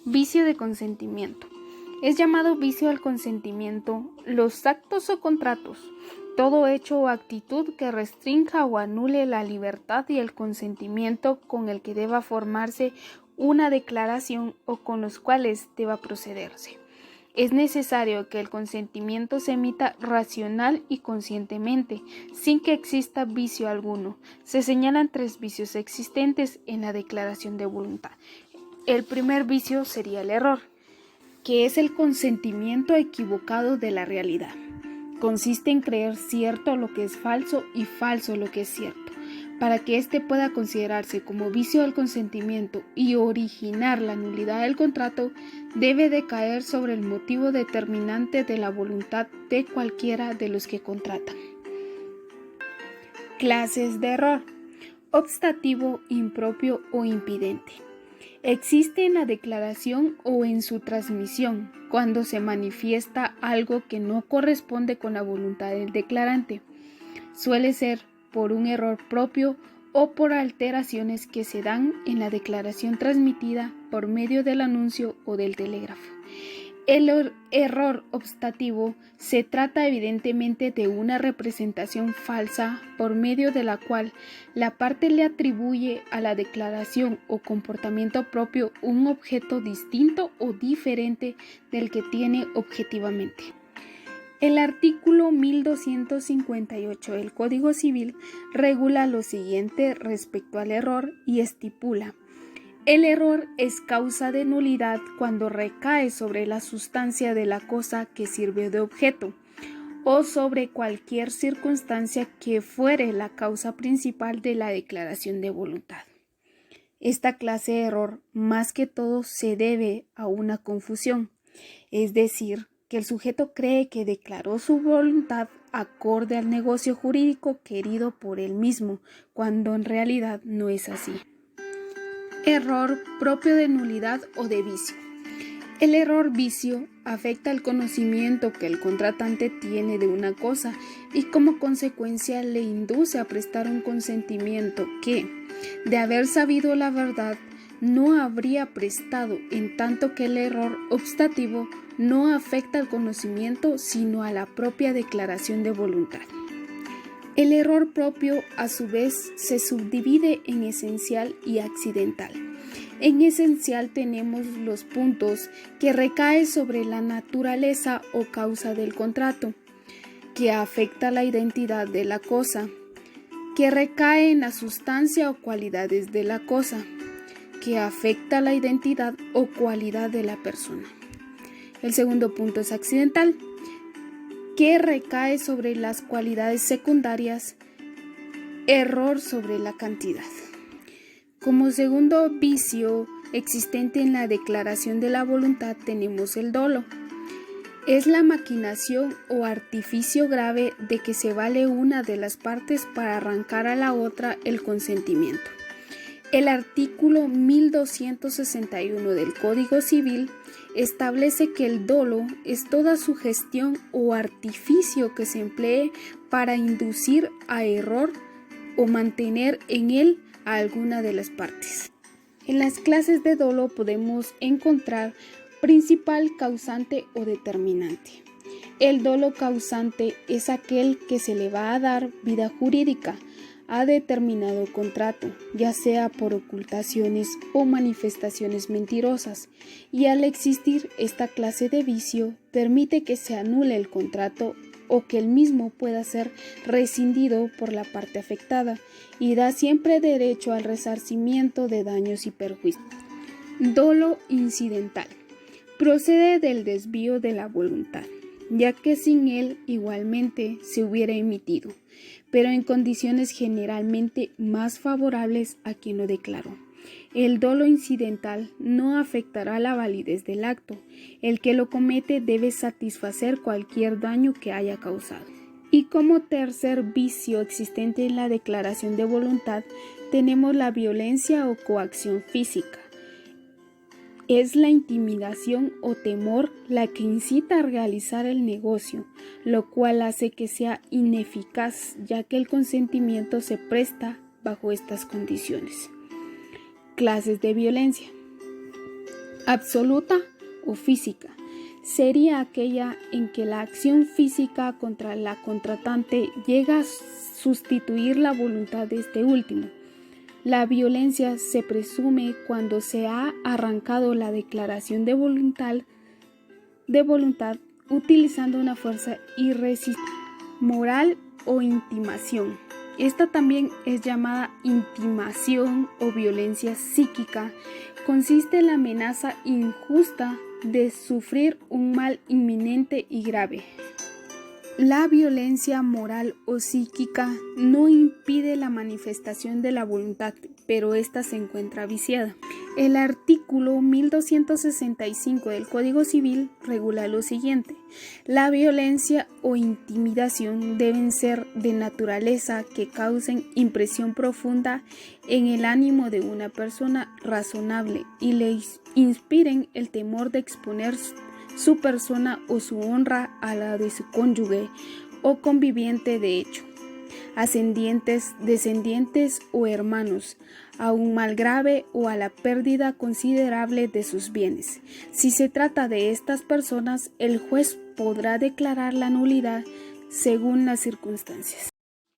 Vicio de consentimiento. Es llamado vicio al consentimiento los actos o contratos, todo hecho o actitud que restrinja o anule la libertad y el consentimiento con el que deba formarse una declaración o con los cuales deba procederse. Es necesario que el consentimiento se emita racional y conscientemente, sin que exista vicio alguno. Se señalan 3 vicios existentes en la declaración de voluntad. El primer vicio sería el error, que es el consentimiento equivocado de la realidad. Consiste en creer cierto lo que es falso y falso lo que es cierto. Para que éste pueda considerarse como vicio del consentimiento y originar la nulidad del contrato, debe de caer sobre el motivo determinante de la voluntad de cualquiera de los que contratan. Clases de error: optativo, impropio o impidente. Existe en la declaración o en su transmisión, cuando se manifiesta algo que no corresponde con la voluntad del declarante. Suele ser por un error propio o por alteraciones que se dan en la declaración transmitida por medio del anuncio o del telégrafo. El error optativo se trata evidentemente de una representación falsa por medio de la cual la parte le atribuye a la declaración o comportamiento propio un objeto distinto o diferente del que tiene objetivamente. El artículo 1258 del Código Civil regula lo siguiente respecto al error y estipula: el error es causa de nulidad cuando recae sobre la sustancia de la cosa que sirve de objeto, o sobre cualquier circunstancia que fuere la causa principal de la declaración de voluntad. Esta clase de error, más que todo, se debe a una confusión, es decir, que el sujeto cree que declaró su voluntad acorde al negocio jurídico querido por él mismo, cuando en realidad no es así. Error propio de nulidad o de vicio. El error vicio afecta el conocimiento que el contratante tiene de una cosa y como consecuencia le induce a prestar un consentimiento que, de haber sabido la verdad, no habría prestado, en tanto que el error optativo no afecta al conocimiento sino a la propia declaración de voluntad. El error propio, a su vez, se subdivide en esencial y accidental. En esencial tenemos los puntos que recaen sobre la naturaleza o causa del contrato, que afecta la identidad de la cosa, que recae en la sustancia o cualidades de la cosa, que afecta la identidad o cualidad de la persona. El segundo punto es accidental, que recae sobre las cualidades secundarias, error sobre la cantidad. Como segundo vicio existente en la declaración de la voluntad tenemos el dolo. Es la maquinación o artificio grave de que se vale una de las partes para arrancar a la otra el consentimiento. El artículo 1261 del Código Civil establece que el dolo es toda sugestión o artificio que se emplee para inducir a error o mantener en él a alguna de las partes. En las clases de dolo podemos encontrar principal, causante o determinante. El dolo causante es aquel que se le va a dar vida jurídica a determinado contrato, ya sea por ocultaciones o manifestaciones mentirosas, y al existir esta clase de vicio permite que se anule el contrato o que el mismo pueda ser rescindido por la parte afectada y da siempre derecho al resarcimiento de daños y perjuicios. Dolo incidental. Procede del desvío de la voluntad, ya que sin él igualmente se hubiera emitido, pero en condiciones generalmente más favorables a quien lo declaró. El dolo incidental no afectará la validez del acto. El que lo comete debe satisfacer cualquier daño que haya causado. Y como tercer vicio existente en la declaración de voluntad tenemos la violencia o coacción física. Es la intimidación o temor la que incita a realizar el negocio, lo cual hace que sea ineficaz, ya que el consentimiento se presta bajo estas condiciones. Clases de violencia. absoluta o física. Sería aquella en que la acción física contra la contratante llega a sustituir la voluntad de este último. La violencia se presume cuando se ha arrancado la declaración de voluntad utilizando una fuerza irresistible. Moral o intimación. Esta también es llamada intimación o violencia psíquica. Consiste en la amenaza injusta de sufrir un mal inminente y grave. La violencia moral o psíquica no impide la manifestación de la voluntad, pero ésta se encuentra viciada. El artículo 1265 del Código Civil regula lo siguiente: la violencia o intimidación deben ser de naturaleza que causen impresión profunda en el ánimo de una persona razonable y le inspiren el temor de exponer su persona o su honra a la de su cónyuge o conviviente de hecho, ascendientes, descendientes o hermanos, a un mal grave o a la pérdida considerable de sus bienes. Si se trata de estas personas, el juez podrá declarar la nulidad según las circunstancias.